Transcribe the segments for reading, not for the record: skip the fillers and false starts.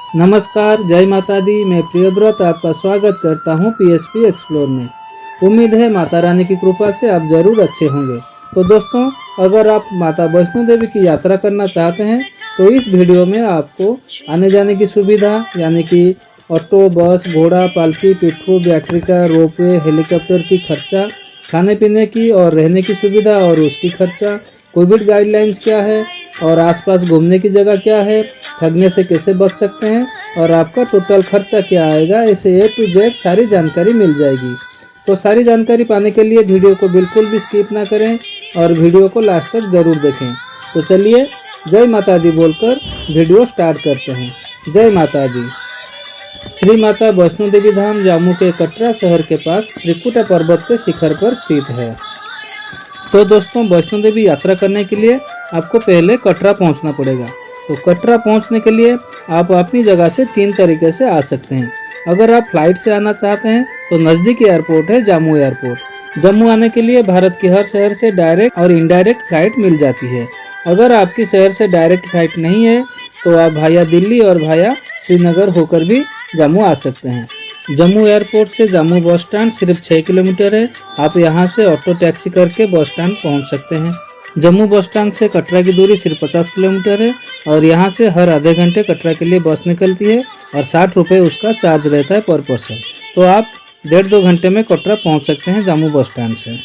नमस्कार, जय माता दी। मैं प्रियव्रत आपका स्वागत करता हूं पीएसपी एक्सप्लोर में। उम्मीद है माता रानी की कृपा से आप ज़रूर अच्छे होंगे। तो दोस्तों, अगर आप माता वैष्णो देवी की यात्रा करना चाहते हैं तो इस वीडियो में आपको आने जाने की सुविधा यानी कि ऑटो, बस, घोड़ा, पालकी, पिट्ठू, बैटरी का, रोपवे, हेलीकॉप्टर की खर्चा, खाने पीने की और रहने की सुविधा और उसकी खर्चा, कोविड गाइडलाइंस क्या है और आसपास घूमने की जगह क्या है, ठगने से कैसे बच सकते हैं और आपका टोटल खर्चा क्या आएगा, ऐसे A to Z सारी जानकारी मिल जाएगी। तो सारी जानकारी पाने के लिए वीडियो को बिल्कुल भी स्किप ना करें और वीडियो को लास्ट तक ज़रूर देखें। तो चलिए जय माता दी बोलकर वीडियो स्टार्ट करते हैं। जय माता दी। श्री माता वैष्णो देवी धाम जम्मू के कटरा शहर के पास त्रिकुटा पर्वत के शिखर पर स्थित है। तो दोस्तों, वैष्णो देवी यात्रा करने के लिए आपको पहले कटरा पहुंचना पड़ेगा। तो कटरा पहुंचने के लिए आप अपनी जगह से 3 तरीके से आ सकते हैं। अगर आप फ्लाइट से आना चाहते हैं तो नज़दीकी एयरपोर्ट है जम्मू एयरपोर्ट। जम्मू आने के लिए भारत के हर शहर से डायरेक्ट और इनडायरेक्ट फ्लाइट मिल जाती है। अगर आपकी शहर से डायरेक्ट फ्लाइट नहीं है तो आप भाया दिल्ली और भाया श्रीनगर होकर भी जम्मू आ सकते हैं। जम्मू एयरपोर्ट से जम्मू बस स्टैंड सिर्फ 6 किलोमीटर है। आप यहां से ऑटो टैक्सी करके बस स्टैंड पहुंच सकते हैं। जम्मू बस स्टैंड से कटरा की दूरी सिर्फ 50 किलोमीटर है और यहां से हर आधे घंटे कटरा के लिए बस निकलती है और 60 रुपये उसका चार्ज रहता है पर पर्सन। तो आप 1.5-2 घंटे में कटरा पहुंच सकते हैं जम्मू बस स्टैंड से।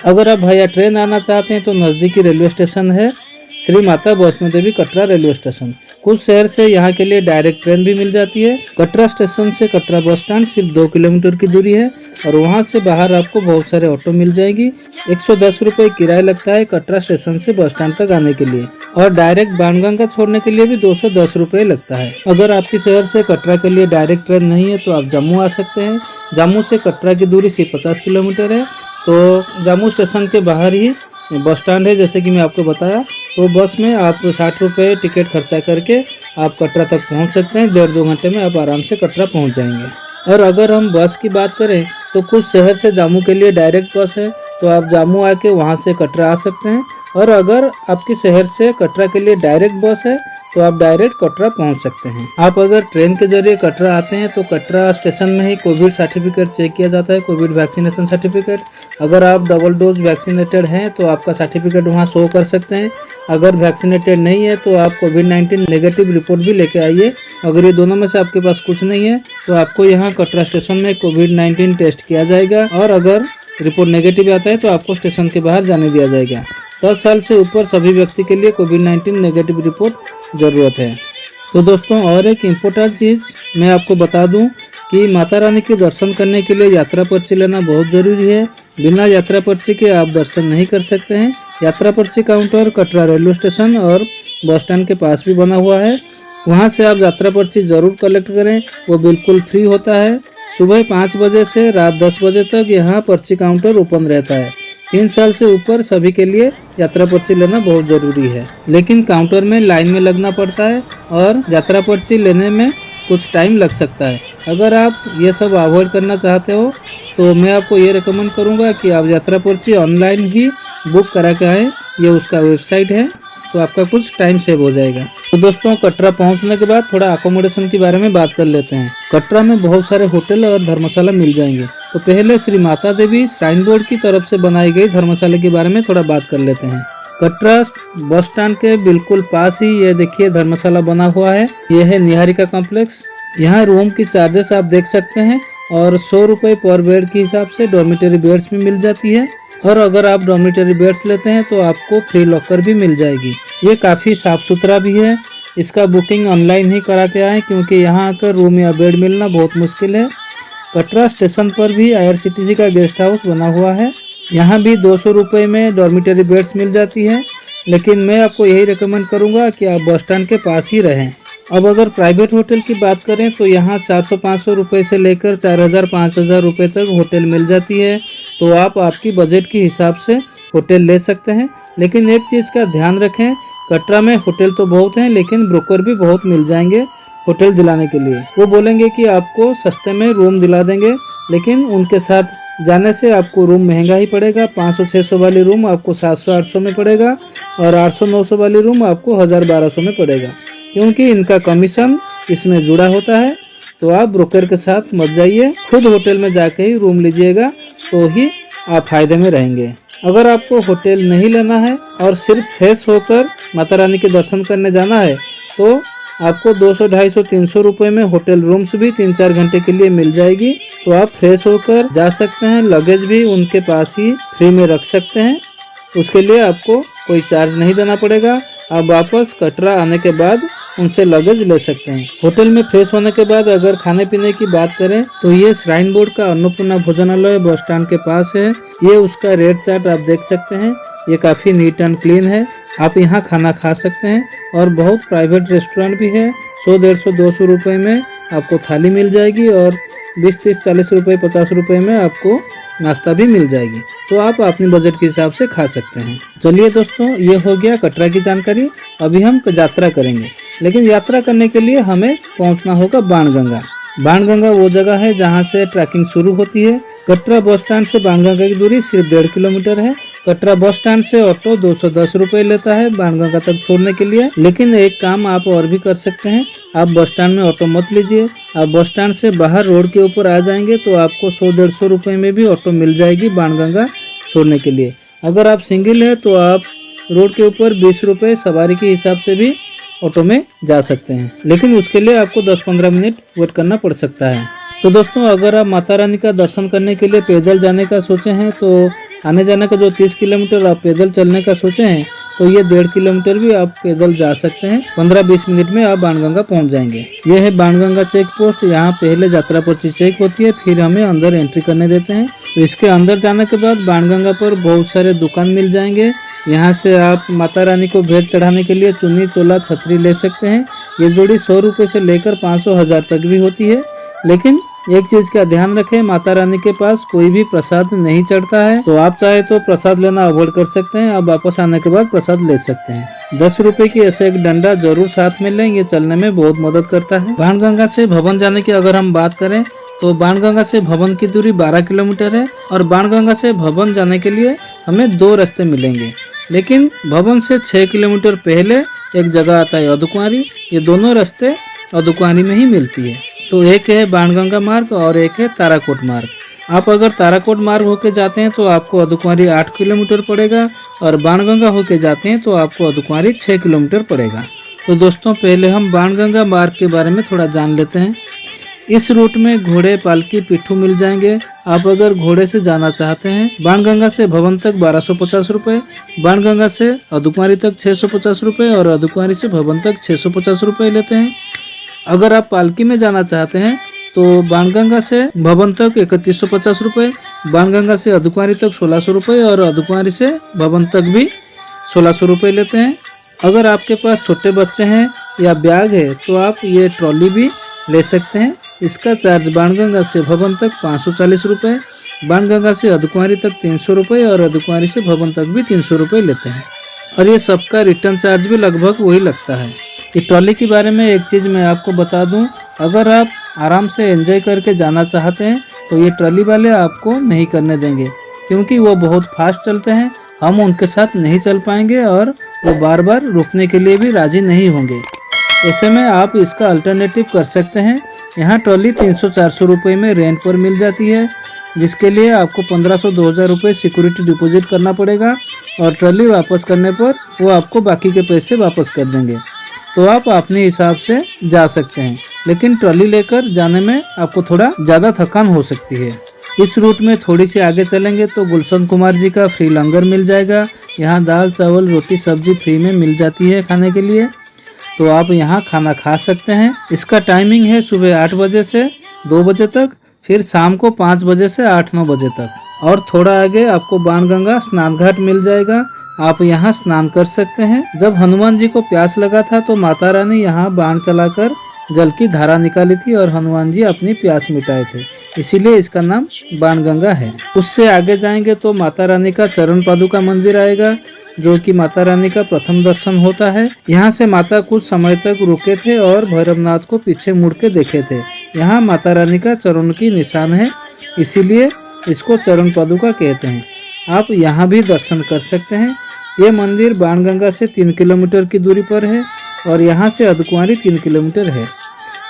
अगर आप भाया ट्रेन आना चाहते हैं तो नज़दीकी रेलवे स्टेशन है श्री माता वैष्णो देवी कटरा रेलवे स्टेशन। कुछ शहर से यहाँ के लिए डायरेक्ट ट्रेन भी मिल जाती है। कटरा स्टेशन से कटरा बस स्टैंड सिर्फ 2 किलोमीटर की दूरी है और वहाँ से बाहर आपको बहुत सारे ऑटो मिल जाएगी। 110 रुपये किराया लगता है कटरा स्टेशन से बस स्टैंड तक आने के लिए और डायरेक्ट बाणगंगा छोड़ने के लिए भी 210 रुपये लगता है। अगर आपके शहर से कटरा के लिए डायरेक्ट ट्रेन नहीं है तो आप जम्मू आ सकते हैं। जम्मू से कटरा की दूरी सिर्फ 50 किलोमीटर है। तो जम्मू स्टेशन के बाहर ही बस स्टैंड है जैसे कि मैं आपको बताया। तो बस में आप 60 रुपये टिकट खर्चा करके आप कटरा तक पहुंच सकते हैं। 1.5-2 घंटे में आप आराम से कटरा पहुंच जाएंगे। और अगर हम बस की बात करें तो कुछ शहर से जम्मू के लिए डायरेक्ट बस है तो आप जम्मू आके वहां से कटरा आ सकते हैं। और अगर आपके शहर से कटरा के लिए डायरेक्ट बस है तो आप डायरेक्ट कटरा पहुंच सकते हैं। आप अगर ट्रेन के जरिए कटरा आते हैं तो कटरा स्टेशन में ही कोविड सर्टिफिकेट चेक किया जाता है, कोविड वैक्सीनेशन सर्टिफिकेट। अगर आप डबल डोज वैक्सीनेटेड हैं तो आपका सर्टिफिकेट वहां शो कर सकते हैं। अगर वैक्सीनेटेड नहीं है तो आप कोविड-19 नेगेटिव रिपोर्ट भी लेके आइए। अगर ये दोनों में से आपके पास कुछ नहीं है तो आपको यहाँ कटरा स्टेशन में कोविड-19 टेस्ट किया जाएगा और अगर रिपोर्ट नेगेटिव आता है तो आपको स्टेशन के बाहर जाने दिया जाएगा। 10 साल से ऊपर सभी व्यक्ति के लिए कोविड-19 नेगेटिव रिपोर्ट ज़रूरत है। तो दोस्तों, और एक इम्पोर्टेंट चीज़ मैं आपको बता दूं कि माता रानी के दर्शन करने के लिए यात्रा पर्ची लेना बहुत ज़रूरी है। बिना यात्रा पर्ची के आप दर्शन नहीं कर सकते हैं। यात्रा पर्ची काउंटर कटरा रेलवे स्टेशन और बस स्टैंड के पास भी बना हुआ है। वहाँ से आप यात्रा पर्ची ज़रूर कलेक्ट करें, वो बिल्कुल फ्री होता है। सुबह 5 बजे से रात 10 बजे तक यहाँ पर्ची काउंटर ओपन रहता है। 3 साल से ऊपर सभी के लिए यात्रा पर्ची लेना बहुत ज़रूरी है, लेकिन काउंटर में लाइन में लगना पड़ता है और यात्रा पर्ची लेने में कुछ टाइम लग सकता है। अगर आप ये सब अवॉइड करना चाहते हो तो मैं आपको ये रिकमेंड करूँगा कि आप यात्रा पर्ची ऑनलाइन ही बुक करा के आएँ। ये उसका वेबसाइट है तो आपका कुछ टाइम सेव हो जाएगा। तो दोस्तों, कटरा पहुंचने के बाद थोड़ा अकोमोडेशन के बारे में बात कर लेते हैं। कटरा में बहुत सारे होटल और धर्मशाला मिल जाएंगे। तो पहले श्री माता देवी श्राइन बोर्ड की तरफ से बनाई गई धर्मशाला के बारे में थोड़ा बात कर लेते हैं। कटरा बस स्टैंड के बिल्कुल पास ही ये देखिए धर्मशाला बना हुआ है। ये है निहारिका कॉम्प्लेक्स। यहाँ रूम की चार्जेस आप देख सकते हैं और 100 रुपये पर बेड के हिसाब से डॉर्मेटरी बेड्स भी मिल जाती है। और अगर आप डॉर्मेटरी बेड्स लेते हैं तो आपको फ्री लॉकर भी मिल जाएगी। ये काफ़ी साफ़ सुथरा भी है। इसका बुकिंग ऑनलाइन ही करा के आएँ क्योंकि यहाँ आकर रूम या बेड मिलना बहुत मुश्किल है। कटरा स्टेशन पर भी IRCTC का गेस्ट हाउस बना हुआ है। यहाँ भी 200 रुपये में डॉर्मेटरी बेड्स मिल जाती है, लेकिन मैं आपको यही रिकमेंड करूँगा कि आप बस स्टैंड के पास ही रहें। अब अगर प्राइवेट होटल की बात करें तो यहाँ 400-500 रुपये से लेकर 4000-5000 रुपये तक होटल मिल जाती है। तो आप आपकी बजट के हिसाब से होटल ले सकते हैं। लेकिन एक चीज़ का ध्यान रखें, कटरा में होटल तो बहुत हैं लेकिन ब्रोकर भी बहुत मिल जाएंगे होटल दिलाने के लिए। वो बोलेंगे कि आपको सस्ते में रूम दिला देंगे, लेकिन उनके साथ जाने से आपको रूम महंगा ही पड़ेगा। 500-600 वाली रूम आपको 700-800 में पड़ेगा और 800-900 वाली रूम आपको 1000-1200 में पड़ेगा। क्योंकि इनका कमीशन इसमें जुड़ा होता है। तो आप ब्रोकर के साथ मत जाइए, खुद होटल में जाके ही रूम लीजिएगा तो ही आप फायदे में रहेंगे। अगर आपको होटल नहीं लेना है और सिर्फ फ्रेश होकर माता रानी के दर्शन करने जाना है तो आपको 200, 250, 300 रुपये में होटल रूम्स भी 3-4 घंटे के लिए मिल जाएगी। तो आप फ्रेश होकर जा सकते हैं, लगेज भी उनके पास ही फ्री में रख सकते हैं, उसके लिए आपको कोई चार्ज नहीं देना पड़ेगा। आप वापस कटरा आने के बाद उनसे लगेज ले सकते हैं। होटल में फ्रेश होने के बाद अगर खाने पीने की बात करें तो ये श्राइन बोर्ड का अन्नपूर्णा भोजनालय बस स्टैंड के पास है। ये उसका रेट चार्ट आप देख सकते हैं, ये काफ़ी नीट एंड क्लीन है। आप यहाँ खाना खा सकते हैं और बहुत प्राइवेट रेस्टोरेंट भी है। 100, 150, 200 रुपये में आपको थाली मिल जाएगी और 20, 30, 40 रुपये, 50 रुपये में आपको नाश्ता भी मिल जाएगी। तो आप अपने बजट के हिसाब से खा सकते हैं। चलिए दोस्तों, ये हो गया कटरा की जानकारी। अभी हम यात्रा करेंगे, लेकिन यात्रा करने के लिए हमें पहुंचना होगा बाणगंगा। बाणगंगा वो जगह है जहां से ट्रैकिंग शुरू होती है। कटरा बस स्टैंड से बाणगंगा की दूरी सिर्फ 1.5 किलोमीटर है। कटरा बस स्टैंड से ऑटो 210 रुपये लेता है बाणगंगा तक छोड़ने के लिए। लेकिन एक काम आप और भी कर सकते हैं, आप बस स्टैंड में ऑटो मत लीजिए। आप बस स्टैंड से बाहर रोड के ऊपर आ जाएंगे तो आपको 100-150 रुपये में भी ऑटो मिल जाएगी बाणगंगा छोड़ने के लिए। अगर आप सिंगल है तो आप रोड के ऊपर 20 रुपये सवारी के हिसाब से भी ऑटो में जा सकते हैं, लेकिन उसके लिए आपको 10-15 मिनट वेट करना पड़ सकता है। तो दोस्तों, अगर आप माता रानी का दर्शन करने के लिए पैदल जाने का सोचे हैं तो आने जाने का जो 30 किलोमीटर आप पैदल चलने का सोचे हैं तो ये 1.5 किलोमीटर भी आप पैदल जा सकते हैं। 15-20 मिनट में आप बाणगंगा पहुंच जाएंगे। ये है बाणगंगा चेक पोस्ट। यहाँ पहले यात्रा पर्ची चेक होती है, फिर हमें अंदर एंट्री करने देते हैं। तो इसके अंदर जाने के बाद बाणगंगा पर बहुत सारे दुकान मिल जाएंगे। यहाँ से आप माता रानी को भेंट चढ़ाने के लिए चुन्नी, चोला, छतरी ले सकते हैं। ये जोड़ी 100 रुपये से लेकर 500, 1000 तक भी होती है। लेकिन एक चीज का ध्यान रखें, माता रानी के पास कोई भी प्रसाद नहीं चढ़ता है। तो आप चाहे तो प्रसाद लेना अवॉइड कर सकते हैं। आप वापस आने के बाद प्रसाद ले सकते हैं। 10 रुपए की ऐसे एक डंडा जरूर साथ में लें, ये चलने में बहुत मदद करता है। बाणगंगा से भवन जाने की अगर हम बात करें तो बाणगंगा से भवन की दूरी 12 किलोमीटर है और बाणगंगा से भवन जाने के लिए हमें 2 रास्ते मिलेंगे। लेकिन भवन से 6 किलोमीटर पहले एक जगह आता है अधकुंवारी। ये दोनों रास्ते अधकुंवारी में ही मिलती है। तो एक है बाणगंगा मार्ग और एक है ताराकोट मार्ग। आप अगर ताराकोट मार्ग होके जाते हैं तो आपको अधकुंवारी 8 किलोमीटर पड़ेगा और बाणगंगा होके जाते हैं तो आपको अधकुंवारी 6 किलोमीटर पड़ेगा। तो दोस्तों, पहले हम बाणगंगा मार्ग के बारे में थोड़ा जान लेते हैं। इस रूट में घोड़े, पालकी, पिट्ठू मिल जाएंगे। आप अगर घोड़े से जाना चाहते हैं बाणगंगा से भवन तक 1250 रुपये, बाणगंगा से अधकुंवारी तक 650 रुपये और अधकुंवारी से भवन तक 650 रुपये लेते हैं। अगर आप पालकी में जाना चाहते हैं तो बाणगंगा से भवन तक 3150 रुपये, बाणगंगा से अधकुंवारी तक 1600 रुपये और अधकुंवारी से भवन तक भी 1600 रुपये लेते हैं। अगर आपके पास छोटे बच्चे हैं या बैग है तो आप ये ट्रॉली भी ले सकते हैं। इसका चार्ज बाणगंगा से भवन तक 540 रुपये, बाणगंगा से अधकुंवारी तक 300 रुपये और अधकुंवारी से भवन तक भी 300 रुपये लेते हैं। और ये सबका रिटर्न चार्ज भी लगभग वही लगता है। ये ट्रॉली के बारे में एक चीज़ मैं आपको बता दूं, अगर आप आराम से एंजॉय करके जाना चाहते हैं तो ये ट्रॉली वाले आपको नहीं करने देंगे, क्योंकि वो बहुत फास्ट चलते हैं। हम उनके साथ नहीं चल पाएंगे और वो बार बार रुकने के लिए भी राजी नहीं होंगे। ऐसे में आप इसका अल्टरनेटिव कर सकते हैं। यहाँ ट्रॉली 300-400 रुपये में रेंट पर मिल जाती है, जिसके लिए आपको 1500-2000 रुपये सिक्योरिटी डिपॉजिट करना पड़ेगा और ट्रॉली वापस करने पर वो आपको बाकी के पैसे वापस कर देंगे। तो आप अपने हिसाब से जा सकते हैं, लेकिन ट्रॉली लेकर जाने में आपको थोड़ा ज़्यादा थकान हो सकती है। इस रूट में थोड़ी सी आगे चलेंगे तो गुलशन कुमार जी का फ्री लंगर मिल जाएगा। यहाँ दाल, चावल, रोटी, सब्जी फ्री में मिल जाती है खाने के लिए, तो आप यहाँ खाना खा सकते हैं। इसका टाइमिंग है सुबह 8 बजे से 2 बजे तक, फिर शाम को 5 बजे से 8-9 बजे तक। और थोड़ा आगे आपको बाणगंगा स्नान घाट मिल जाएगा, आप यहाँ स्नान कर सकते हैं। जब हनुमान जी को प्यास लगा था तो माता रानी यहाँ बाण चलाकर जल की धारा निकाली थी और हनुमान जी अपनी प्यास मिटाए थे, इसीलिए इसका नाम बाणगंगा है। उससे आगे जाएंगे तो माता रानी का चरण पादुका मंदिर आएगा, जो कि माता रानी का प्रथम दर्शन होता है। यहाँ से माता कुछ समय तक रुके थे और भैरवनाथ को पीछे मुड़ के देखे थे। यहाँ माता रानी का चरण की निशान है, इसीलिए इसको चरण पादुका कहते हैं। आप यहाँ भी दर्शन कर सकते हैं। ये मंदिर बाणगंगा से 3 किलोमीटर की दूरी पर है। और यहाँ से अर्धकुंवारी 3 किलोमीटर है।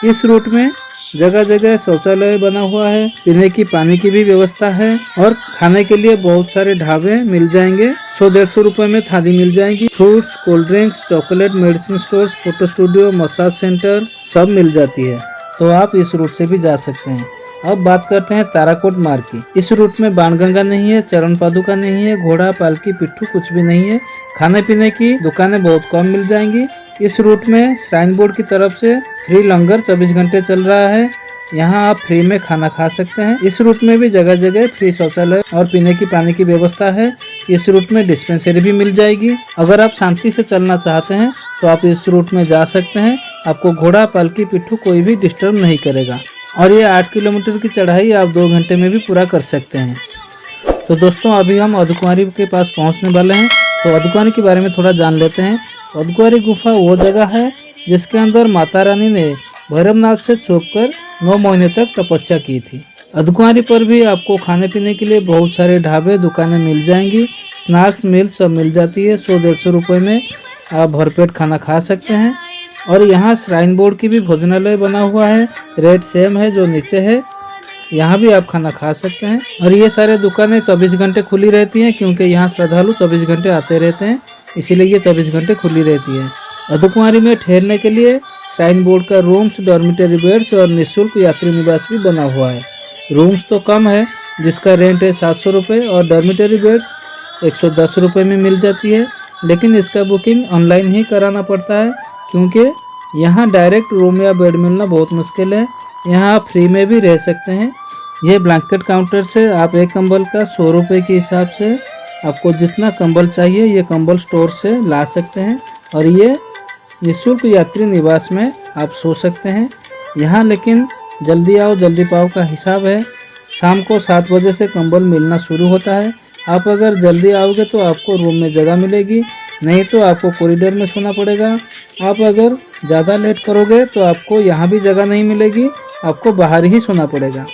इस रूट में जगह जगह शौचालय बना हुआ है, पीने की पानी की भी व्यवस्था है और खाने के लिए बहुत सारे ढाबे मिल जाएंगे। 100-150 रुपए में थाली मिल जाएगी। Fruits, cold drinks, chocolate, medicine stores, photo studio, massage centre सब मिल जाती है। तो आप इस रूट से भी जा सकते हैं। अब बात करते हैं ताराकोट मार्ग की। इस रूट में बाणगंगा नहीं है, चरण पादुका नहीं है, घोड़ा, पालकी, पिट्ठू कुछ भी नहीं है। खाने पीने की दुकानें बहुत कम मिल जाएंगी। इस रूट में श्राइन बोर्ड की तरफ से फ्री लंगर 24 घंटे चल रहा है। यहाँ आप फ्री में खाना खा सकते हैं। इस रूट में भी जगह जगह फ्री शौचालय और पीने की पानी की व्यवस्था है। इस रूट में डिस्पेंसरी भी मिल जाएगी। अगर आप शांति से चलना चाहते हैं तो आप इस रूट में जा सकते हैं। आपको घोड़ा, पालकी, पिट्ठू कोई भी डिस्टर्ब नहीं करेगा और ये 8 किलोमीटर की चढ़ाई आप 2 घंटे में भी पूरा कर सकते हैं। तो दोस्तों अभी हम अर्धकुंवारी के पास पहुंचने वाले हैं। तो अर्धकुंवारी के बारे में थोड़ा जान लेते हैं। अर्धकुंवारी गुफा वो जगह है जिसके अंदर माता रानी ने भैरवनाथ से छुपकर 9 महीने तक तपस्या की थी। अर्धकुंवारी पर भी आपको खाने पीने के लिए बहुत सारे ढाबे, दुकानें मिल जाएंगी। स्नैक्स मिल सब मिल जाती है। 100-150 रुपये में आप भरपेट खाना खा सकते हैं। और यहाँ श्राइन बोर्ड की भी भोजनालय बना हुआ है। रेट सेम है जो नीचे है, यहाँ भी आप खाना खा सकते हैं। और ये सारे दुकानें 24 घंटे खुली रहती हैं क्योंकि यहाँ श्रद्धालु 24 घंटे आते रहते हैं, इसीलिए ये 24 घंटे खुली रहती है। अर्धकुंवारी में ठहरने के लिए श्राइन बोर्ड का रूम्स, डॉर्मिटरी बेड्स और निःशुल्क यात्री निवास भी बना हुआ है। रूम्स तो कम है जिसका रेंट है 700 रुपये और डॉर्मिटरी बेड्स 110 रुपये में मिल जाती है, लेकिन इसका बुकिंग ऑनलाइन ही कराना पड़ता है क्योंकि यहाँ डायरेक्ट रूम या बेड मिलना बहुत मुश्किल है। यहाँ आप फ्री में भी रह सकते हैं। ये ब्लैंकेट काउंटर से आप एक कंबल का 100 रुपये के हिसाब से आपको जितना कंबल चाहिए ये कंबल स्टोर से ला सकते हैं। और ये निःशुल्क यात्री निवास में आप सो सकते हैं। यहाँ लेकिन जल्दी आओ जल्दी पाओ का हिसाब है। शाम को 7 बजे से कंबल मिलना शुरू होता है। आप अगर जल्दी आओगे तो आपको रूम में जगह मिलेगी, नहीं तो आपको कॉरिडोर में सोना पड़ेगा। आप अगर ज़्यादा लेट करोगे तो आपको यहाँ भी जगह नहीं मिलेगी, आपको बाहर ही सोना पड़ेगा।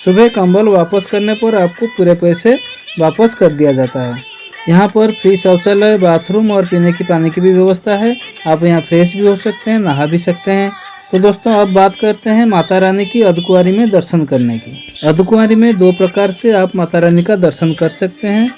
सुबह कंबल वापस करने पर आपको पूरे पैसे वापस कर दिया जाता है। यहाँ पर फ्री शौचालय, बाथरूम और पीने की पानी की भी व्यवस्था है। आप यहाँ फ्रेश भी हो सकते हैं, नहा भी सकते हैं। तो दोस्तों अब बात करते हैं माता रानी की अर्धकुंवारी में दर्शन करने की। अर्धकुंवारी में 2 प्रकार से आप माता रानी का दर्शन कर सकते हैं।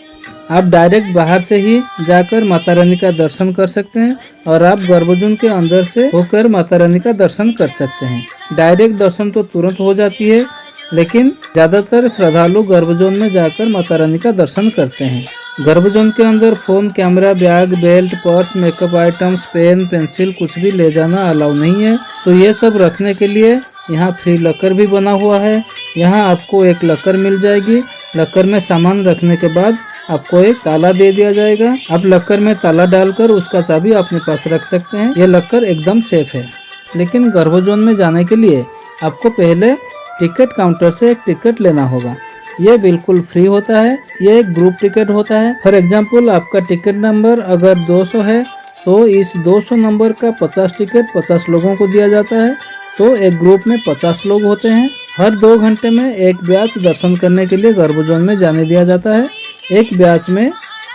आप डायरेक्ट बाहर से ही जाकर माता रानी का दर्शन कर सकते हैं और आप गर्भजून के अंदर से होकर माता रानी का दर्शन कर सकते हैं। डायरेक्ट दर्शन तो तुरंत हो जाती है, लेकिन ज्यादातर श्रद्धालु गर्भजोन में जाकर माता रानी का दर्शन करते हैं। गर्भजोन के अंदर phone, camera, bag, belt, purse, makeup items, pen, pencil कुछ भी ले जाना अलाउ नहीं है। तो ये सब रखने के लिए यहाँ फ्री लॉकर भी बना हुआ है। यहाँ आपको एक लॉकर मिल जाएगी। लॉकर में सामान रखने के बाद आपको एक ताला दे दिया जाएगा। आप लॉकर में ताला डालकर उसका चाबी अपने पास रख सकते हैं। ये लॉकर एकदम सेफ है। लेकिन गर्भजोन में जाने के लिए आपको पहले टिकट काउंटर से एक टिकट लेना होगा। ये बिल्कुल फ्री होता है। ये एक ग्रुप टिकट होता है। फॉर एग्जाम्पल आपका टिकट नंबर अगर 200 है तो इस 200 नंबर का 50 टिकट 50 लोगों को दिया जाता है। तो एक ग्रुप में 50 लोग होते हैं। हर 2 घंटे में एक बैच दर्शन करने के लिए गर्भजोन में जाने दिया जाता है। एक बैच में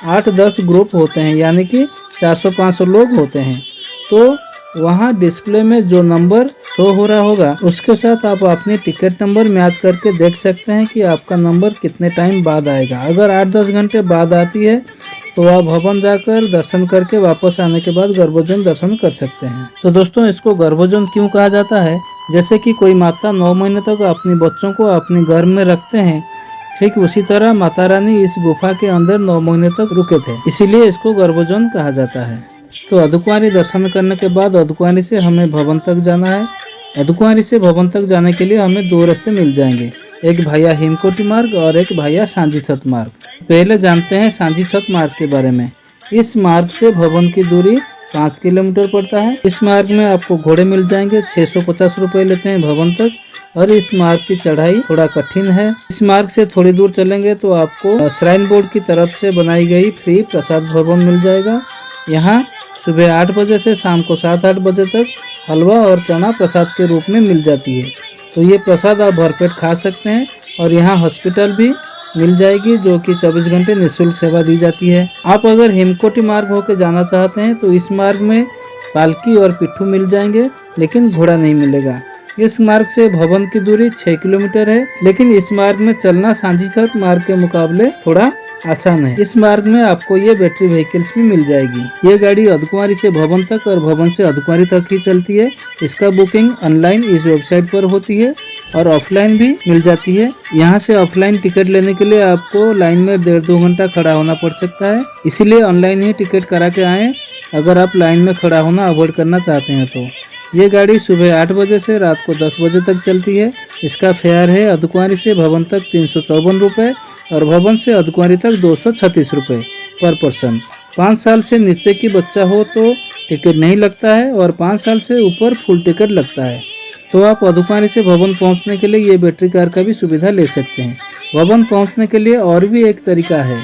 8-10 ग्रुप होते हैं, यानी कि 400-500 लोग होते हैं। तो वहाँ डिस्प्ले में जो नंबर शो हो रहा होगा उसके साथ आप अपने टिकट नंबर मैच करके देख सकते हैं कि आपका नंबर कितने टाइम बाद आएगा। अगर 8-10 घंटे बाद आती है तो आप भवन जाकर दर्शन करके वापस आने के बाद गर्भजोन दर्शन कर सकते हैं। तो दोस्तों इसको गर्भजोन क्यों कहा जाता है? जैसे कि कोई माता 9 महीने तक अपने बच्चों को अपने गर्भ में रखते हैं, ठीक उसी तरह माता रानी इस गुफा के अंदर 9 महीने तक रुके थे, इसीलिए इसको गर्भजोन कहा जाता है। तो अर्धकुंवारी दर्शन करने के बाद अर्धकुंवारी से हमें भवन तक जाना है। अर्धकुंवारी से भवन तक जाने के लिए हमें 2 रास्ते मिल जाएंगे, एक भाया हिमकोटी मार्ग और एक भाया सांझी छत मार्ग। पहले जानते हैं सांझी छत मार्ग के बारे में। इस मार्ग से भवन की दूरी 5 किलोमीटर पड़ता है। इस मार्ग में आपको घोड़े मिल जाएंगे, 650 रुपये लेते हैं भवन तक, और इस मार्ग की चढ़ाई थोड़ा कठिन है। इस मार्ग से थोड़ी दूर चलेंगे तो आपको श्राइन बोर्ड की तरफ से बनाई गई फ्री प्रसाद भवन मिल जाएगा। यहाँ सुबह 8 बजे से शाम को 7-8 बजे तक हलवा और चना प्रसाद के रूप में मिल जाती है। तो ये प्रसाद आप भरपेट खा सकते हैं। और यहाँ हॉस्पिटल भी मिल जाएगी जो कि 24 घंटे निःशुल्क सेवा दी जाती है। आप अगर हिमकोटी मार्ग होकर जाना चाहते हैं तो इस मार्ग में पालकी और पिट्ठू मिल जाएंगे, लेकिन घोड़ा नहीं मिलेगा। इस मार्ग से भवन की दूरी 6 किलोमीटर है, लेकिन इस मार्ग में चलना सांझीछत मार्ग के मुकाबले थोड़ा आसान है। इस मार्ग में आपको ये बैटरी व्हीकल्स भी मिल जाएगी। ये गाड़ी अर्धकुंवारी से भवन तक और भवन से अर्धकुंवारी तक ही चलती है। इसका बुकिंग ऑनलाइन इस वेबसाइट पर होती है और ऑफलाइन भी मिल जाती है। यहाँ से ऑफलाइन टिकट लेने के लिए आपको लाइन में 1.5-2 घंटा खड़ा होना पड़ सकता है, इसलिए ऑनलाइन ही टिकट करा के आए अगर आप लाइन में खड़ा होना अवॉइड करना चाहते हैं तो। ये गाड़ी सुबह 8 बजे से रात को 10 बजे तक चलती है। इसका फेयर है अर्धकुंवारी से भवन तक 354 रुपये और भवन से अर्धकुंवारी तक 236 रुपये पर पर्सन। 5 साल से नीचे की बच्चा हो तो टिकट नहीं लगता है और 5 साल से ऊपर फुल टिकट लगता है। तो आप अर्धकुंवारी से भवन पहुंचने के लिए ये बैटरी कार का भी सुविधा ले सकते हैं। भवन पहुंचने के लिए और भी एक तरीका है,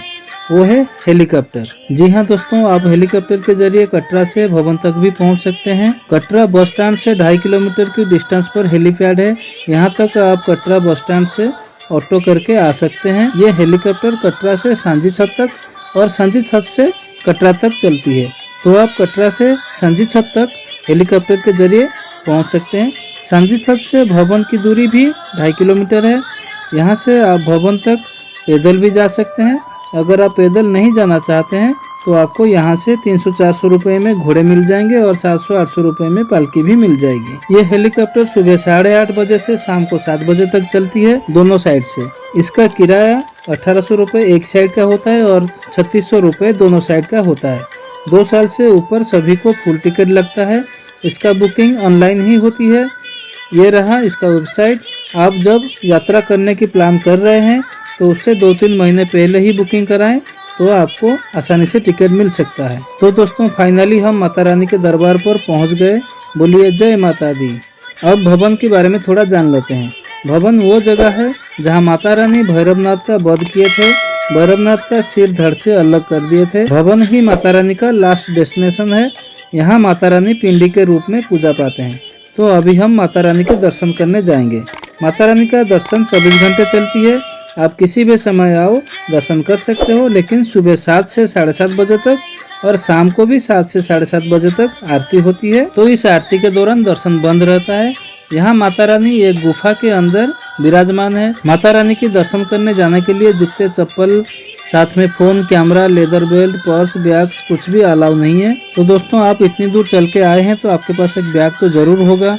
वो है हेलीकॉप्टर। जी हाँ दोस्तों, आप हेलीकॉप्टर के जरिए कटरा से भवन तक भी पहुंच सकते हैं। कटरा बस स्टैंड से 2.5 किलोमीटर की डिस्टेंस पर हेलीपैड है। यहाँ तक आप कटरा बस स्टैंड से ऑटो करके आ सकते हैं। ये हेलीकॉप्टर कटरा से सांझीछत तक और सांझीछत से कटरा तक चलती है। तो आप कटरा से सांझीछत तक हेलीकॉप्टर के जरिए पहुँच सकते हैं। सांझीछत से भवन की दूरी भी 2.5 किलोमीटर है। यहाँ से आप भवन तक पैदल भी जा सकते हैं। अगर आप पैदल नहीं जाना चाहते हैं तो आपको यहाँ से 300-400 रुपये में घोड़े मिल जाएंगे और 700-800 रुपये में पालकी भी मिल जाएगी। ये हेलीकॉप्टर सुबह 8:30 बजे से शाम को 7 बजे तक चलती है, दोनों साइड से। इसका किराया 1800 रुपये एक साइड का होता है और 3600 रुपये दोनों साइड का होता है। 2 साल से ऊपर सभी को फुल टिकट लगता है। इसका बुकिंग ऑनलाइन ही होती है। ये रहा इसका वेबसाइट। आप जब यात्रा करने की प्लान कर रहे हैं तो उससे 2-3 महीने पहले ही बुकिंग कराएं तो आपको आसानी से टिकट मिल सकता है। तो दोस्तों फाइनली हम माता रानी के दरबार पर पहुंच गए। बोलिए जय माता दी। अब भवन के बारे में थोड़ा जान लेते हैं। भवन वो जगह है जहां माता रानी भैरवनाथ का वध किए थे। भैरवनाथ का सिर धड़ से अलग कर दिए थे। भवन ही माता रानी का लास्ट डेस्टिनेशन है। यहाँ माता रानी पिंडी के रूप में पूजा पाते हैं। तो अभी हम माता रानी के दर्शन करने जाएंगे। माता रानी का दर्शन 24 घंटे चलती है। आप किसी भी समय आओ दर्शन कर सकते हो, लेकिन सुबह 7 से 7:30 बजे तक और शाम को भी 7 से 7:30 बजे तक आरती होती है। तो इस आरती के दौरान दर्शन बंद रहता है। यहाँ माता रानी एक गुफा के अंदर विराजमान है। माता रानी की दर्शन करने जाने के लिए जूते, चप्पल, साथ में phone, camera, leather belt, purse, bags कुछ भी अलाउ नहीं है। तो दोस्तों आप इतनी दूर चल के आए हैं तो आपके पास एक बैग तो जरूर होगा।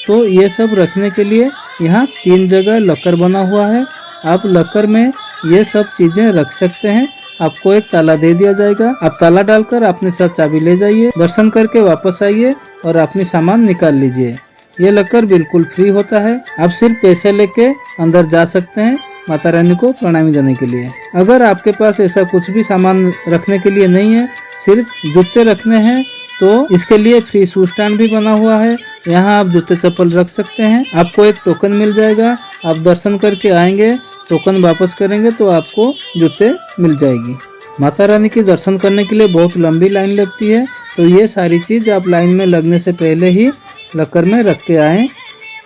तो ये सब रखने के लिए यहाँ 3 जगह लॉकर बना हुआ है। आप लॉकर में ये सब चीजें रख सकते हैं। आपको एक ताला दे दिया जाएगा। आप ताला डालकर अपने साथ चाबी ले जाइए, दर्शन करके वापस आइए और अपनी सामान निकाल लीजिए। ये लॉकर बिल्कुल फ्री होता है। आप सिर्फ पैसे लेके अंदर जा सकते हैं माता रानी को प्रणामी देने के लिए। अगर आपके पास ऐसा कुछ भी सामान रखने के लिए नहीं है, सिर्फ जूते रखने हैं, तो इसके लिए फ्री शू स्टैंड भी बना हुआ है। यहाँ आप जूते चप्पल रख सकते हैं। आपको एक टोकन मिल जाएगा। आप दर्शन करके आएंगे, टोकन वापस करेंगे तो आपको जूते मिल जाएगी। माता रानी के दर्शन करने के लिए बहुत लंबी लाइन लगती है। तो ये सारी चीज़ आप लाइन में लगने से पहले ही लॉकर में रख के आएँ,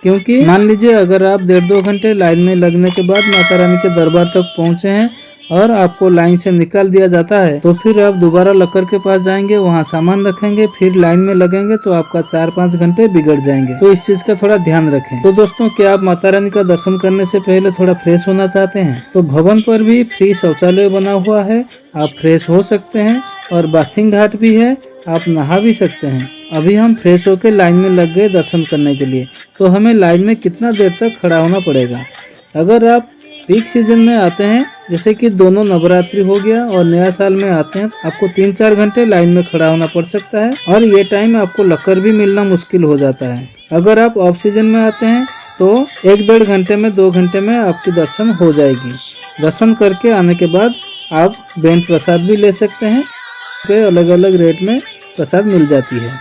क्योंकि मान लीजिए अगर आप 1.5-2 घंटे लाइन में लगने के बाद माता रानी के दरबार तक पहुँचे हैं और आपको लाइन से निकाल दिया जाता है, तो फिर आप दोबारा लॉकर के पास जाएंगे, वहाँ सामान रखेंगे, फिर लाइन में लगेंगे तो आपका 4-5 घंटे बिगड़ जाएंगे। तो इस चीज का थोड़ा ध्यान रखें। तो दोस्तों क्या आप माता रानी का दर्शन करने से पहले थोड़ा फ्रेश होना चाहते हैं, तो भवन पर भी फ्री शौचालय बना हुआ है। आप फ्रेश हो सकते हैं और बाथिंग घाट भी है, आप नहा भी सकते हैं। अभी हम फ्रेश होकर लाइन में लग गए दर्शन करने के लिए। तो हमें लाइन में कितना देर तक खड़ा होना पड़ेगा? अगर आप पीक सीजन में आते हैं, जैसे कि दोनों नवरात्रि हो गया और नया साल में आते हैं, आपको 3-4 घंटे लाइन में खड़ा होना पड़ सकता है और ये टाइम आपको लॉकर भी मिलना मुश्किल हो जाता है। अगर आप ऑफ सीजन में आते हैं तो 1-1.5 घंटे में 2 घंटे में आपकी दर्शन हो जाएगी। दर्शन करके आने के बाद आप बैंड प्रसाद भी ले सकते हैं। पे अलग अलग रेट में प्रसाद मिल जाती है।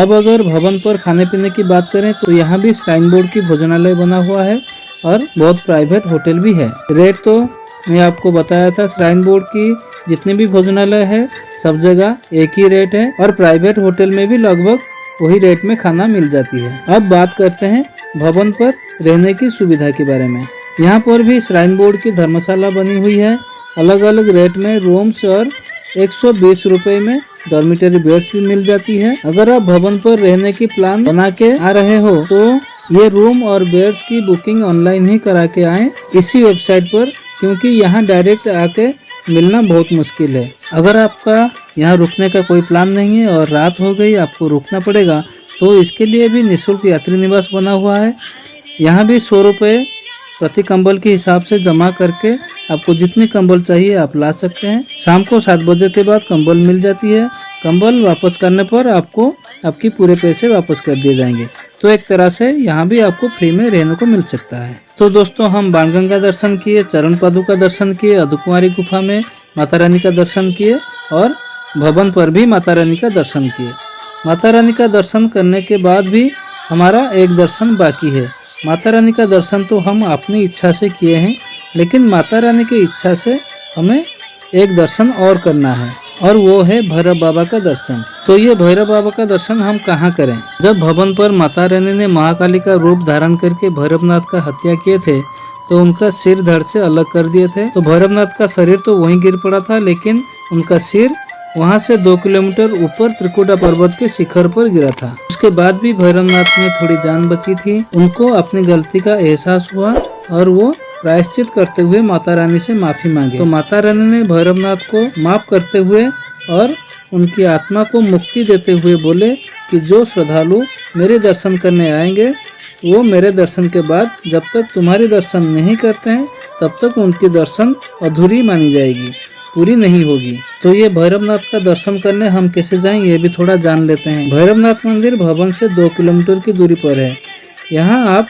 अब अगर भवन पर खाने पीने की बात करें तो यहाँ भी श्राइन बोर्ड की भोजनालय बना हुआ है और बहुत प्राइवेट होटल भी है। रेट तो मैं आपको बताया था, श्राइन बोर्ड की जितने भी भोजनालय है सब जगह एक ही रेट है और प्राइवेट होटल में भी लगभग वही रेट में खाना मिल जाती है। अब बात करते हैं भवन पर रहने की सुविधा के बारे में। यहाँ पर भी श्राइन बोर्ड की धर्मशाला बनी हुई है। अलग अलग रेट में रूम्स और 120 रुपए में डॉर्मिटरी बेड्स भी मिल जाती है। अगर आप भवन पर रहने की प्लान बना के आ रहे हो तो ये रूम और बेड्स की बुकिंग ऑनलाइन ही करा के आए इसी वेबसाइट पर, क्योंकि यहाँ डायरेक्ट आके मिलना बहुत मुश्किल है। अगर आपका यहाँ रुकने का कोई प्लान नहीं है और रात हो गई आपको रुकना पड़ेगा तो इसके लिए भी निःशुल्क यात्री निवास बना हुआ है। यहाँ भी 100 रुपये प्रति कंबल के हिसाब से जमा करके आपको जितनी कंबल चाहिए आप ला सकते हैं। शाम को 7 बजे के बाद कंबल मिल जाती है। कंबल वापस करने पर आपको आपकी पूरे पैसे वापस कर दिए जाएंगे। तो एक तरह से यहाँ भी आपको फ्री में रहने को मिल सकता है। तो दोस्तों हम बाणगंगा दर्शन किए, चरण पादुका दर्शन किए, अर्धकुंवारी गुफा में माता रानी का दर्शन किए और भवन पर भी माता रानी का दर्शन किए। माता रानी का दर्शन करने के बाद भी हमारा एक दर्शन बाकी है। माता रानी का दर्शन तो हम अपनी इच्छा से किए हैं, लेकिन माता रानी की इच्छा से हमें एक दर्शन और करना है और वो है भैरव बाबा का दर्शन। तो ये भैरव बाबा का दर्शन हम कहाँ करें? जब भवन पर माता रानी ने महाकाली का रूप धारण करके भैरवनाथ का हत्या किए थे तो उनका सिर धड़ से अलग कर दिए थे। तो भैरवनाथ का शरीर तो वहीं गिर पड़ा था, लेकिन उनका सिर वहां से 2 किलोमीटर ऊपर त्रिकुटा पर्वत के शिखर पर गिरा था। उसके बाद भी भैरवनाथ में थोड़ी जान बची थी। उनको अपनी गलती का एहसास हुआ और वो प्रायश्चित करते हुए माता रानी से माफी मांगे। तो माता रानी ने भैरवनाथ को माफ करते हुए और उनकी आत्मा को मुक्ति देते हुए बोले कि जो श्रद्धालु मेरे दर्शन करने आएंगे वो मेरे दर्शन के बाद जब तक तुम्हारे दर्शन नहीं करते हैं तब तक उनकी दर्शन अधूरी मानी जाएगी, पूरी नहीं होगी। तो ये भैरवनाथ का दर्शन करने हम कैसे जाएं ये भी थोड़ा जान लेते हैं। भैरवनाथ मंदिर भवन से 2 किलोमीटर की दूरी पर है। यहाँ आप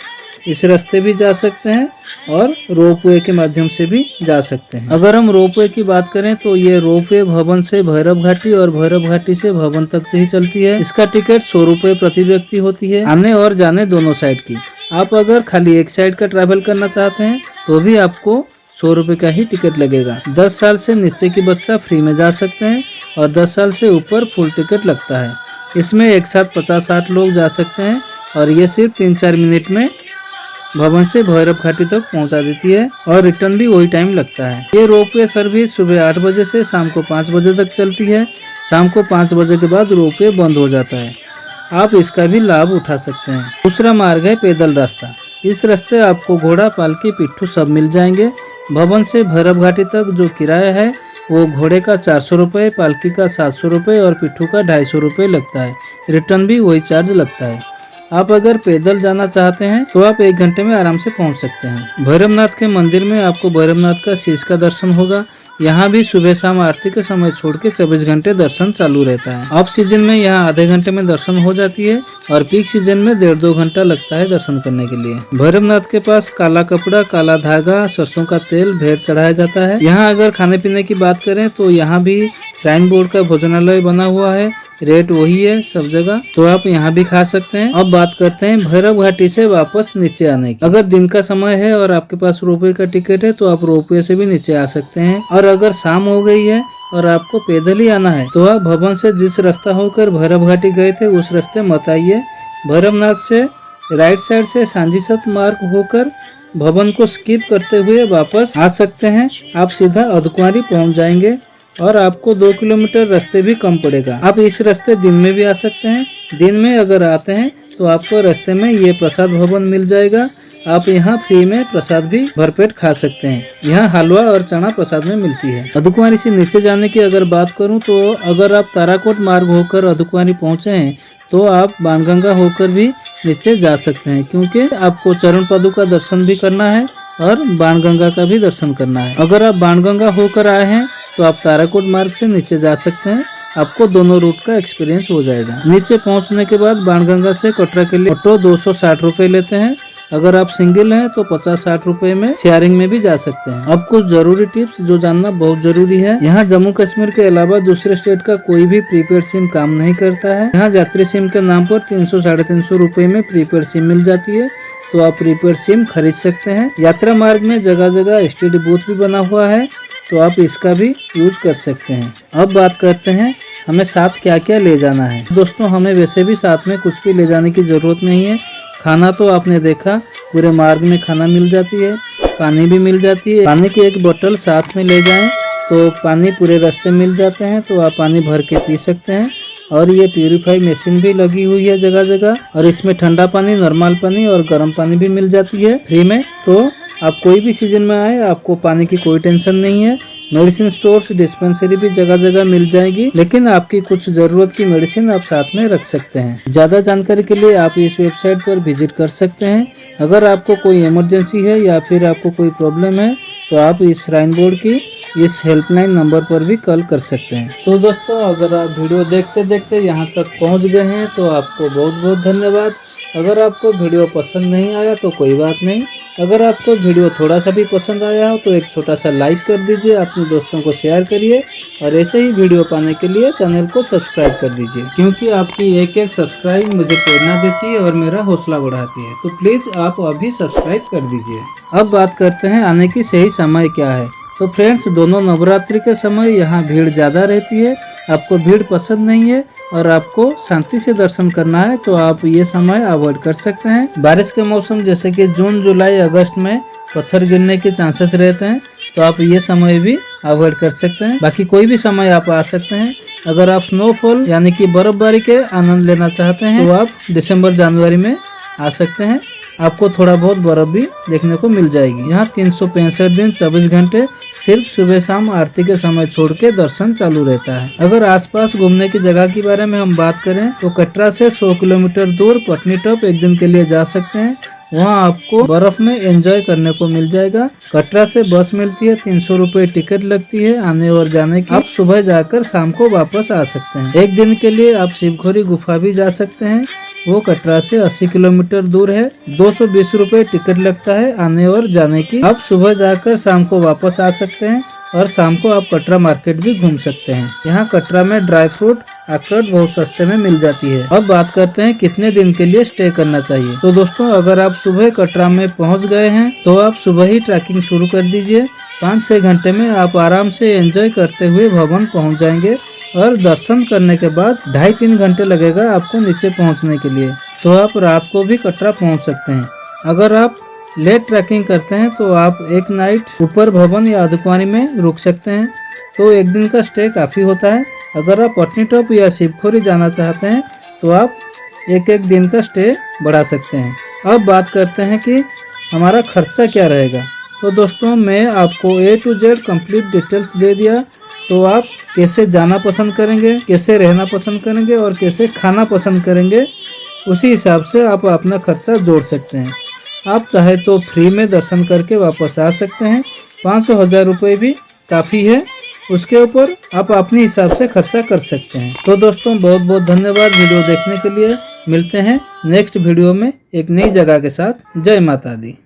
इस रास्ते भी जा सकते हैं और रोपवे के माध्यम से भी जा सकते हैं। अगर हम रोपवे की बात करें तो ये रोपवे भवन से भैरव घाटी और भैरव घाटी से भवन तक से ही चलती है। इसका टिकट 100 रुपये प्रति व्यक्ति होती है, आने और जाने दोनों साइड की। आप अगर खाली एक साइड का ट्रैवल करना चाहते हैं तो भी आपको 100 रुपये का ही टिकट लगेगा। 10 साल से नीचे की बच्चा फ्री में जा सकते हैं और 10 साल से ऊपर फुल टिकट लगता है। इसमें एक साथ 50-60 लोग जा सकते हैं और ये सिर्फ 3-4 मिनट में भवन से भैरव घाटी तक पहुंचा देती है और रिटर्न भी वही टाइम लगता है। ये रोपवे सर्विस सुबह 8 बजे से शाम को 5 बजे तक चलती है। शाम को 5 बजे के बाद रोपवे बंद हो जाता है। आप इसका भी लाभ उठा सकते हैं। दूसरा मार्ग है पैदल रास्ता। इस रास्ते आपको घोड़ा, पालकी, पिट्ठू सब मिल जाएंगे। भवन से भैरव घाटी तक जो किराया है वो घोड़े का 400 रुपये, पालकी का 700 रुपये और पिट्ठू का 250 रुपये लगता है। रिटर्न भी वही चार्ज लगता है। आप अगर पैदल जाना चाहते हैं तो आप 1 घंटे में आराम से पहुंच सकते हैं। भैरवनाथ के मंदिर में आपको भैरवनाथ का शीश का दर्शन होगा। यहाँ भी सुबह शाम आरती के समय छोड़ के 24 घंटे दर्शन चालू रहता है। ऑफ सीजन में यहाँ आधे घंटे में दर्शन हो जाती है और पीक सीजन में 1.5-2 घंटा लगता है दर्शन करने के लिए। भैरवनाथ के पास काला कपड़ा, काला धागा, सरसों का तेल, भेड़ चढ़ाया जाता है। यहाँ अगर खाने पीने की बात करें तो यहाँ भी श्राइन बोर्ड का भोजनालय बना हुआ है। रेट वही है सब जगह, तो आप यहाँ भी खा सकते हैं। अब बात करते हैं भैरव घाटी से वापस नीचे आने की। अगर दिन का समय है और आपके पास रोपवे का टिकट है तो आप रोपवे से भी नीचे आ सकते हैं। और अगर शाम हो गई है और आपको पैदल ही आना है तो आप भवन से जिस रास्ता होकर भैरव घाटी गए थे उस रास्ते मत आइए। भैरवनाथ से राइट साइड से सांजीसत मार्ग होकर भवन को स्किप करते हुए वापस आ सकते हैं। आप सीधा अर्धकुंवारी पहुँच जाएंगे और आपको 2 किलोमीटर रास्ते भी कम पड़ेगा। आप इस रास्ते दिन में भी आ सकते हैं। दिन में अगर आते हैं तो आपको रास्ते में ये प्रसाद भवन मिल जाएगा। आप यहाँ फ्री में प्रसाद भी भरपेट खा सकते हैं। यहाँ हलवा और चना प्रसाद में मिलती है। अर्धकुंवारी से नीचे जाने की अगर बात करूँ तो अगर आप ताराकोट मार्ग होकर अर्धकुंवारी पहुँचे हैं तो आप बाणगंगा होकर भी नीचे जा सकते हैं, क्योंकि आपको चरण पादुका दर्शन भी करना है और बाणगंगा का भी दर्शन करना है। अगर आप बाणगंगा होकर आए हैं तो आप ताराकोट मार्ग से नीचे जा सकते हैं। आपको दोनों रूट का एक्सपीरियंस हो जाएगा। नीचे पहुंचने के बाद बाणगंगा से कटरा के लिए ऑटो 260 रुपये लेते हैं। अगर आप सिंगल हैं तो 50-60 रुपए में शेयरिंग में भी जा सकते हैं। अब कुछ जरूरी टिप्स जो जानना बहुत जरूरी है। यहाँ जम्मू कश्मीर के अलावा दूसरे स्टेट का कोई भी प्रीपेड सिम काम नहीं करता है। यहाँ यात्री सिम के नाम पर 300-350 रुपए में प्रीपेड सिम मिल जाती है, तो आप प्रीपेड सिम खरीद सकते हैं। यात्रा मार्ग में जगह जगह एसटीडी बूथ भी बना हुआ है, तो आप इसका भी यूज कर सकते हैं। अब बात करते हैं हमें साथ क्या क्या ले जाना है। दोस्तों, हमें वैसे भी साथ में कुछ भी ले जाने की जरूरत नहीं है। खाना तो आपने देखा, पूरे मार्ग में खाना मिल जाती है, पानी भी मिल जाती है। पानी की एक बोतल साथ में ले जाएं। तो पानी पूरे रास्ते मिल जाते हैं, तो आप पानी भर के पी सकते हैं। और ये प्यूरीफाई मशीन भी लगी हुई है जगह जगह, और इसमें ठंडा पानी, नॉर्मल पानी और गर्म पानी भी मिल जाती है फ्री में। तो आप कोई भी सीजन में आए, आपको पानी की कोई टेंशन नहीं है। मेडिसिन स्टोर्स, डिस्पेंसरी भी जगह जगह मिल जाएगी, लेकिन आपकी कुछ जरूरत की मेडिसिन आप साथ में रख सकते हैं। ज्यादा जानकारी के लिए आप इस वेबसाइट पर विजिट कर सकते हैं। अगर आपको कोई इमरजेंसी है या फिर आपको कोई प्रॉब्लम है, तो आप इस श्राइन बोर्ड की इस हेल्पलाइन नंबर पर भी कॉल कर सकते हैं। तो दोस्तों, अगर आप वीडियो देखते देखते यहाँ तक पहुँच गए हैं तो आपको बहुत बहुत धन्यवाद। अगर आपको वीडियो पसंद नहीं आया तो कोई बात नहीं। अगर आपको वीडियो थोड़ा सा भी पसंद आया हो तो एक छोटा सा लाइक कर दीजिए, अपने दोस्तों को शेयर करिए, और ऐसे ही वीडियो पाने के लिए चैनल को सब्सक्राइब कर दीजिए, क्योंकि आपकी एक एक सब्सक्राइब मुझे प्रेरणा देती है और मेरा हौसला बढ़ाती है। तो प्लीज़ आप अभी सब्सक्राइब कर दीजिए। अब बात करते हैं आने की सही समय क्या है। तो फ्रेंड्स, दोनों नवरात्रि के समय यहाँ भीड़ ज़्यादा रहती है। आपको भीड़ पसंद नहीं है और आपको शांति से दर्शन करना है, तो आप ये समय अवॉइड कर सकते हैं। बारिश के मौसम जैसे कि जून, जुलाई, अगस्त में पत्थर गिरने के चांसेस रहते हैं, तो आप ये समय भी अवॉइड कर सकते हैं। बाकी कोई भी समय आप आ सकते हैं। अगर आप स्नोफॉल यानी कि बर्फबारी के आनंद लेना चाहते हैं, तो आप दिसंबर, जनवरी में आ सकते हैं। आपको थोड़ा बहुत बर्फ भी देखने को मिल जाएगी। यहाँ 365 दिन 24 घंटे सिर्फ सुबह शाम आरती के समय छोड़ के दर्शन चालू रहता है। अगर आसपास घूमने की जगह के बारे में हम बात करें तो कटरा से 100 किलोमीटर दूर पटनी टॉप एक दिन के लिए जा सकते हैं। वहाँ आपको बर्फ में एंजॉय करने को मिल जाएगा। कटरा से बस मिलती है, 300 रुपए टिकट लगती है आने और जाने की। आप सुबह जाकर शाम को वापस आ सकते हैं। एक दिन के लिए आप शिवखोरी गुफा भी जा सकते हैं, वो कटरा से 80 किलोमीटर दूर है। 220 रुपए टिकट लगता है आने और जाने की। आप सुबह जाकर शाम को वापस आ सकते हैं, और शाम को आप कटरा मार्केट भी घूम सकते हैं। यहाँ कटरा में ड्राई फ्रूट, अखरोट बहुत सस्ते में मिल जाती है। अब बात करते हैं कितने दिन के लिए स्टे करना चाहिए। तो दोस्तों, अगर आप सुबह कटरा में पहुँच गए हैं तो आप सुबह ही ट्रैकिंग शुरू कर दीजिए। 5-6 घंटे में आप आराम से एंजॉय करते हुए भवन पहुँच जाएंगे, और दर्शन करने के बाद 2.5-3 घंटे लगेगा आपको नीचे पहुंचने के लिए। तो आप रात को भी कटरा पहुंच सकते हैं। अगर आप लेट ट्रैकिंग करते हैं तो आप एक नाइट ऊपर भवन या अधिकुआरी में रुक सकते हैं, तो एक दिन का स्टे काफ़ी होता है। अगर आप पटनी टॉप या शिवखोरी जाना चाहते हैं तो आप एक एक दिन का स्टे बढ़ा सकते हैं। अब बात करते हैं कि हमारा खर्चा क्या रहेगा। तो दोस्तों, मैं आपको A to Z complete details दे दिया। तो आप कैसे जाना पसंद करेंगे, कैसे रहना पसंद करेंगे और कैसे खाना पसंद करेंगे, उसी हिसाब से आप अपना खर्चा जोड़ सकते हैं। आप चाहे तो फ्री में दर्शन करके वापस आ सकते हैं। 500-1000 रुपये भी काफ़ी है, उसके ऊपर आप अपने हिसाब से खर्चा कर सकते हैं। तो दोस्तों, बहुत बहुत धन्यवाद वीडियो देखने के लिए। मिलते हैं नेक्स्ट वीडियो में एक नई जगह के साथ। जय माता दी।